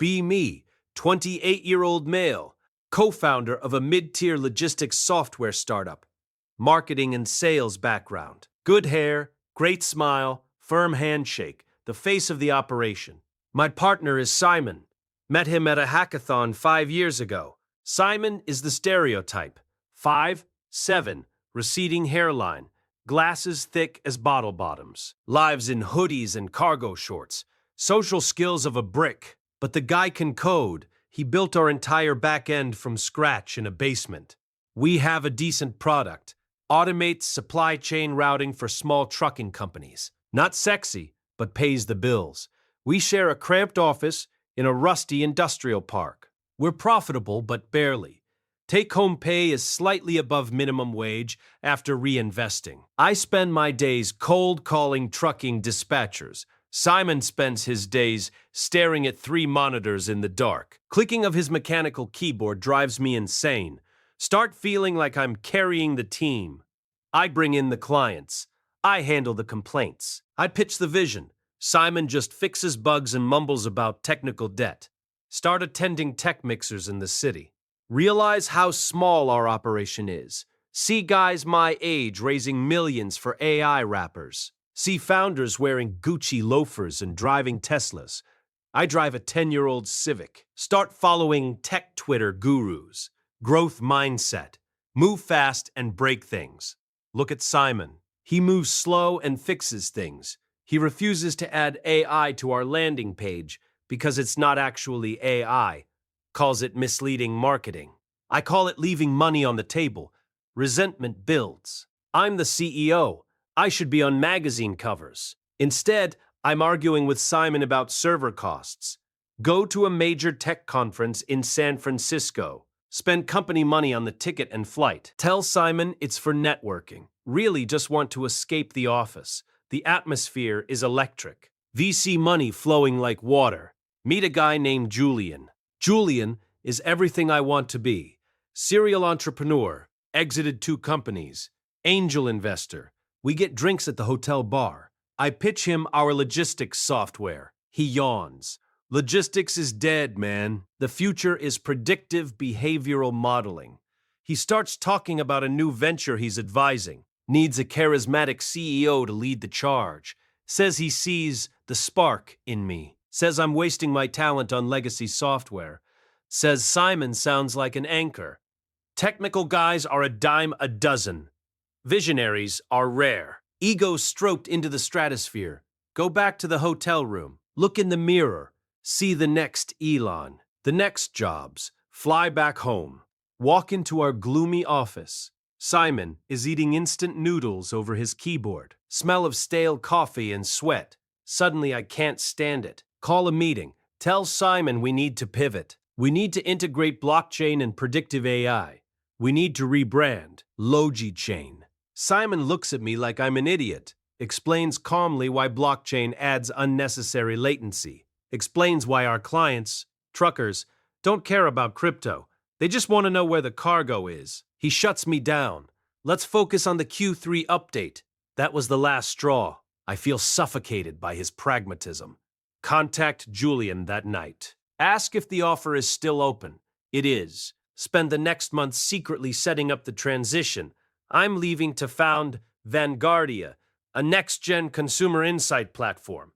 Be me, 28-year-old male, co-founder of a mid-tier logistics software startup. Marketing and sales background. Good hair, great smile, firm handshake, the face of the operation. My partner is Simon. Met him at a hackathon 5 years ago. Simon is the stereotype. 5'7", receding hairline, glasses thick as bottle bottoms. Lives in hoodies and cargo shorts. Social skills of a brick. But the guy can code. He built our entire back end from scratch in a basement. We have a decent product. Automates supply chain routing for small trucking companies. Not sexy, but pays the bills. We share a cramped office in a rusty industrial park. We're profitable, but barely. Take-home pay is slightly above minimum wage after reinvesting. I spend my days cold calling trucking dispatchers. Simon spends his days staring at 3 monitors in the dark. Clicking of his mechanical keyboard drives me insane. Start feeling like I'm carrying the team. I bring in the clients. I handle the complaints. I pitch the vision. Simon just fixes bugs and mumbles about technical debt. Start attending tech mixers in the city. Realize how small our operation is. See guys my age raising millions for AI rappers. See founders wearing Gucci loafers and driving Teslas. I drive a 10-year-old Civic. Start following tech Twitter gurus. Growth mindset. Move fast and break things. Look at Simon. He moves slow and fixes things. He refuses to add AI to our landing page because it's not actually AI. Calls it misleading marketing. I call it leaving money on the table. Resentment builds. I'm the CEO. I should be on magazine covers. Instead, I'm arguing with Simon about server costs. Go to a major tech conference in San Francisco. Spend company money on the ticket and flight. Tell Simon it's for networking. Really just want to escape the office. The atmosphere is electric. VC money flowing like water. Meet a guy named Julian. Julian is everything I want to be. Serial entrepreneur. Exited 2 companies. Angel investor. We get drinks at the hotel bar. I pitch him our logistics software. He yawns. Logistics is dead, man. The future is predictive behavioral modeling. He starts talking about a new venture he's advising. Needs a charismatic CEO to lead the charge. Says he sees the spark in me. Says I'm wasting my talent on legacy software. Says Simon sounds like an anchor. Technical guys are a dime a dozen. Visionaries are rare. Ego stroked into the stratosphere. Go back to the hotel room. Look in the mirror. See the next Elon. The next jobs. Fly back home. Walk into our gloomy office. Simon is eating instant noodles over his keyboard. Smell of stale coffee and sweat. Suddenly I can't stand it. Call a meeting. Tell Simon we need to pivot. We need to integrate blockchain and predictive AI. We need to rebrand. Logi chain. Simon looks at me like I'm an idiot. Explains calmly why blockchain adds unnecessary latency. Explains why our clients, truckers, don't care about crypto. They just want to know where the cargo is. He shuts me down. Let's focus on the Q3 update. That was the last straw. I feel suffocated by his pragmatism. Contact Julian that night. Ask if the offer is still open. It is. Spend the next month secretly setting up the transition. I'm leaving to found Vanguardia, a next-gen consumer insight platform.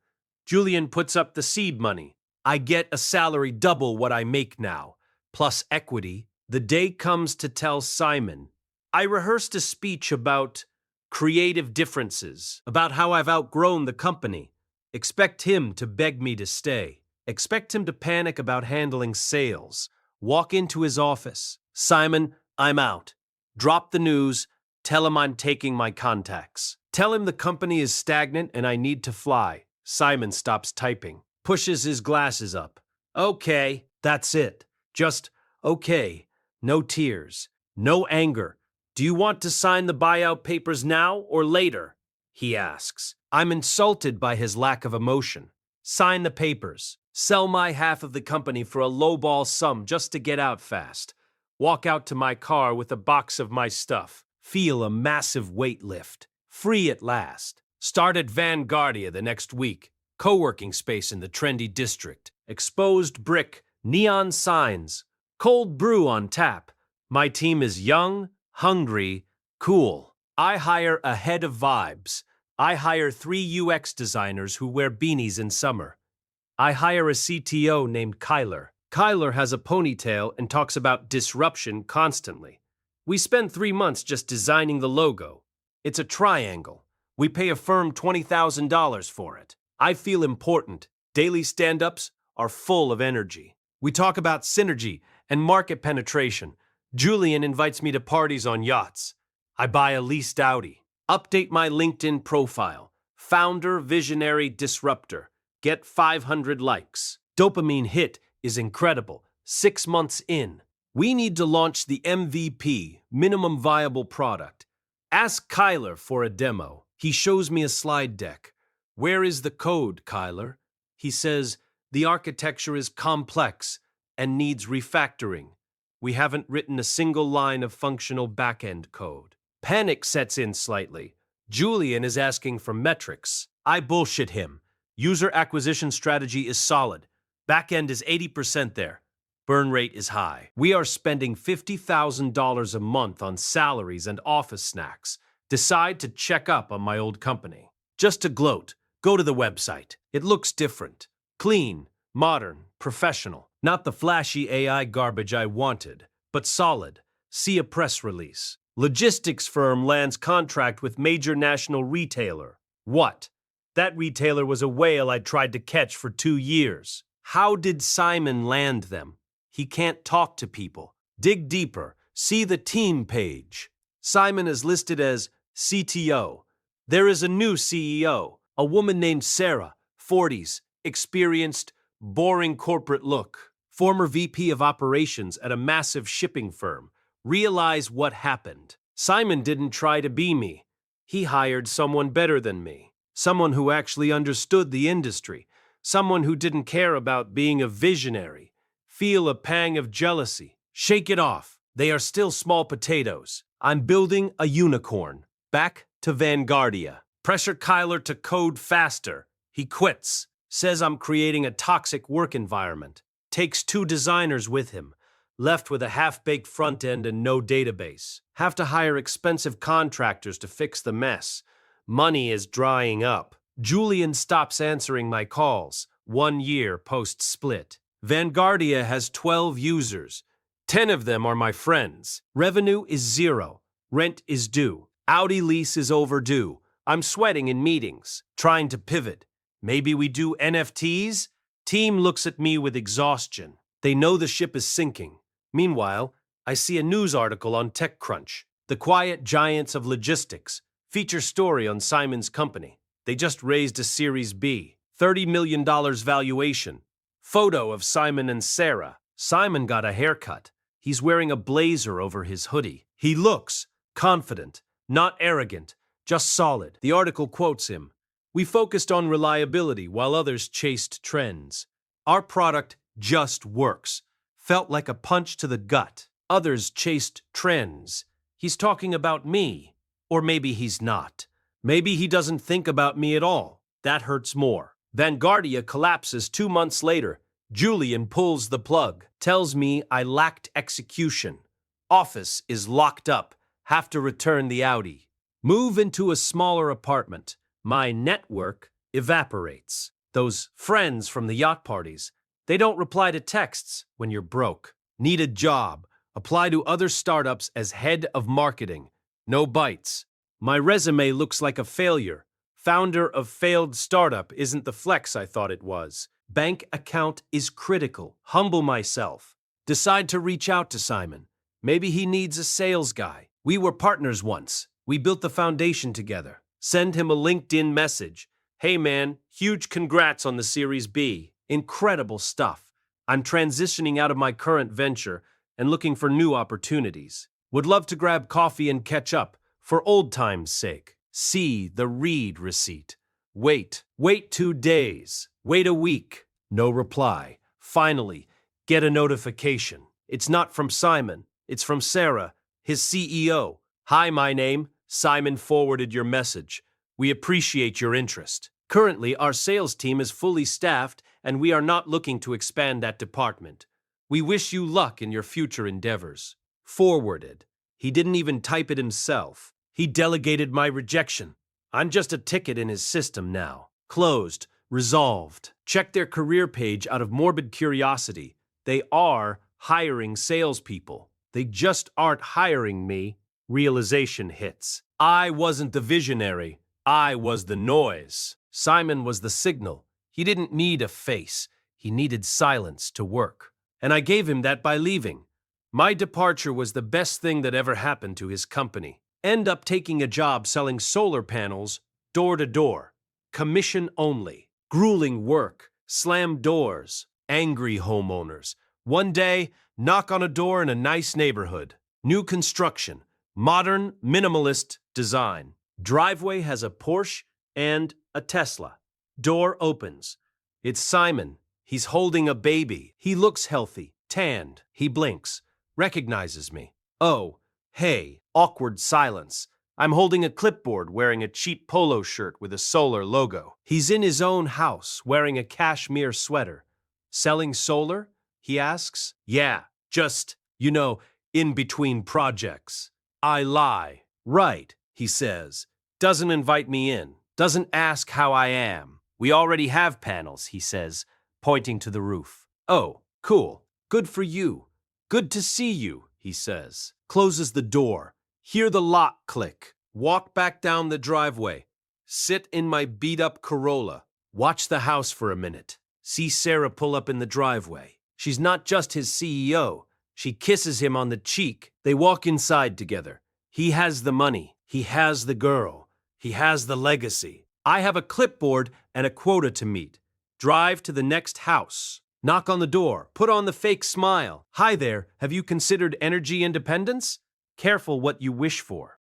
Julian puts up the seed money. I get a salary double what I make now, plus equity. The day comes to tell Simon. I rehearsed a speech about creative differences, about how I've outgrown the company. Expect him to beg me to stay. Expect him to panic about handling sales. Walk into his office. Simon, I'm out. Drop the news. Tell him I'm taking my contacts. Tell him the company is stagnant and I need to fly. Simon stops typing. Pushes his glasses up. Okay, that's it. Just okay. No tears. No anger. Do you want to sign the buyout papers now or later? He asks. I'm insulted by his lack of emotion. Sign the papers. Sell my half of the company for a lowball sum just to get out fast. Walk out to my car with a box of my stuff. Feel a massive weight lift. Free at last. Start at Vanguardia the next week. Co-working space in the trendy district. exposed brick, neon signs, cold brew on tap. My team is young, hungry, cool. I hire a head of vibes. I hire 3 UX designers who wear beanies in summer. I hire a CTO named Kyler. Kyler has a ponytail and talks about disruption constantly. We spend 3 months just designing the logo. It's a triangle. We pay a firm $20,000 for it. I feel important. Daily stand-ups are full of energy. We talk about synergy and market penetration. Julian invites me to parties on yachts. I buy a leased Audi. Update my LinkedIn profile. Founder, visionary, disruptor. Get 500 likes. Dopamine hit is incredible. 6 months in. We need to launch the MVP, minimum viable product. Ask Kyler for a demo. He shows me a slide deck. Where is the code, Kyler? He says, the architecture is complex and needs refactoring. We haven't written a single line of functional backend code. Panic sets in slightly. Julian is asking for metrics. I bullshit him. User acquisition strategy is solid. Backend is 80% there. Burn rate is high. We are spending $50,000 a month on salaries and office snacks. Decide to check up on my old company. Just to gloat, go to the website. It looks different. Clean, modern, professional. Not the flashy AI garbage I wanted, but solid. See a press release. Logistics firm lands contract with major national retailer. What? That retailer was a whale I tried to catch for 2 years. How did Simon land them? He can't talk to people. Dig deeper. See the team page. Simon is listed as CTO. There is a new CEO, a woman named Sarah, 40s, experienced, boring corporate look. Former VP of operations at a massive shipping firm. Realize what happened. Simon didn't try to be me. He hired someone better than me. Someone who actually understood the industry. Someone who didn't care about being a visionary. Feel a pang of jealousy. Shake it off. They are still small potatoes. I'm building a unicorn. Back to Vanguardia. Pressure Kyler to code faster. He quits. Says I'm creating a toxic work environment. Takes 2 designers with him. Left with a half-baked front end and no database. Have to hire expensive contractors to fix the mess. Money is drying up. Julian stops answering my calls. 1 year post-split. Vanguardia has 12 users. 10 of them are my friends. Revenue is 0. Rent is due. Audi lease is overdue. I'm sweating in meetings, trying to pivot. Maybe we do NFTs? Team looks at me with exhaustion. They know the ship is sinking. Meanwhile, I see a news article on TechCrunch. The quiet giants of logistics. Feature story on Simon's company. They just raised a Series B. $30 million valuation. Photo of Simon and Sarah. Simon got a haircut. He's wearing a blazer over his hoodie. He looks confident, not arrogant, just solid. The article quotes him. We focused on reliability while others chased trends. Our product just works. Felt like a punch to the gut. Others chased trends. He's talking about me. Or maybe he's not. Maybe he doesn't think about me at all. That hurts more. Vanguardia collapses 2 months later. Julian pulls the plug. Tells me I lacked execution. Office is locked up. Have to return the Audi. Move into a smaller apartment. My network evaporates. Those friends from the yacht parties, they don't reply to texts when you're broke. Need a job. Apply to other startups as head of marketing. No bites. My resume looks like a failure. Founder of failed startup isn't the flex I thought it was. Bank account is critical. Humble myself. Decide to reach out to Simon. Maybe he needs a sales guy. We were partners once. We built the foundation together. Send him a LinkedIn message. Hey man, huge congrats on the Series B. Incredible stuff. I'm transitioning out of my current venture and looking for new opportunities. Would love to grab coffee and catch up, for old time's sake. See the read receipt. Wait 2 days. Wait a week. No reply. Finally, get a notification. It's not from Simon. It's from Sarah, his CEO. Hi, my name. Simon forwarded your message. We appreciate your interest. Currently, our sales team is fully staffed and we are not looking to expand that department. We wish you luck in your future endeavors. Forwarded. He didn't even type it himself. He delegated my rejection. I'm just a ticket in his system now. Closed. Resolved. Check their career page out of morbid curiosity. They are hiring salespeople. They just aren't hiring me. Realization hits. I wasn't the visionary. I was the noise. Simon was the signal. He didn't need a face. He needed silence to work. And I gave him that by leaving. My departure was the best thing that ever happened to his company. End up taking a job selling solar panels door to door. Commission only. Grueling work. Slam doors. Angry homeowners. One day, knock on a door in a nice neighborhood. New construction. Modern, minimalist design. Driveway has a Porsche and a Tesla. Door opens. It's Simon. He's holding a baby. He looks healthy, tanned. He blinks, recognizes me. Oh, hey, awkward silence. I'm holding a clipboard wearing a cheap polo shirt with a solar logo. He's in his own house wearing a cashmere sweater. Selling solar? He asks. Yeah, just, in between projects. I lie. Right, he says. Doesn't invite me in. Doesn't ask how I am. We already have panels, he says, pointing to the roof. Oh, cool. Good for you. Good to see you, he says. Closes the door. Hear the lock click. Walk back down the driveway. Sit in my beat-up Corolla. Watch the house for a minute. See Sarah pull up in the driveway. She's not just his CEO. She kisses him on the cheek. They walk inside together. He has the money. He has the girl. He has the legacy. I have a clipboard and a quota to meet. Drive to the next house. Knock on the door. Put on the fake smile. Hi there, have you considered energy independence? Careful what you wish for.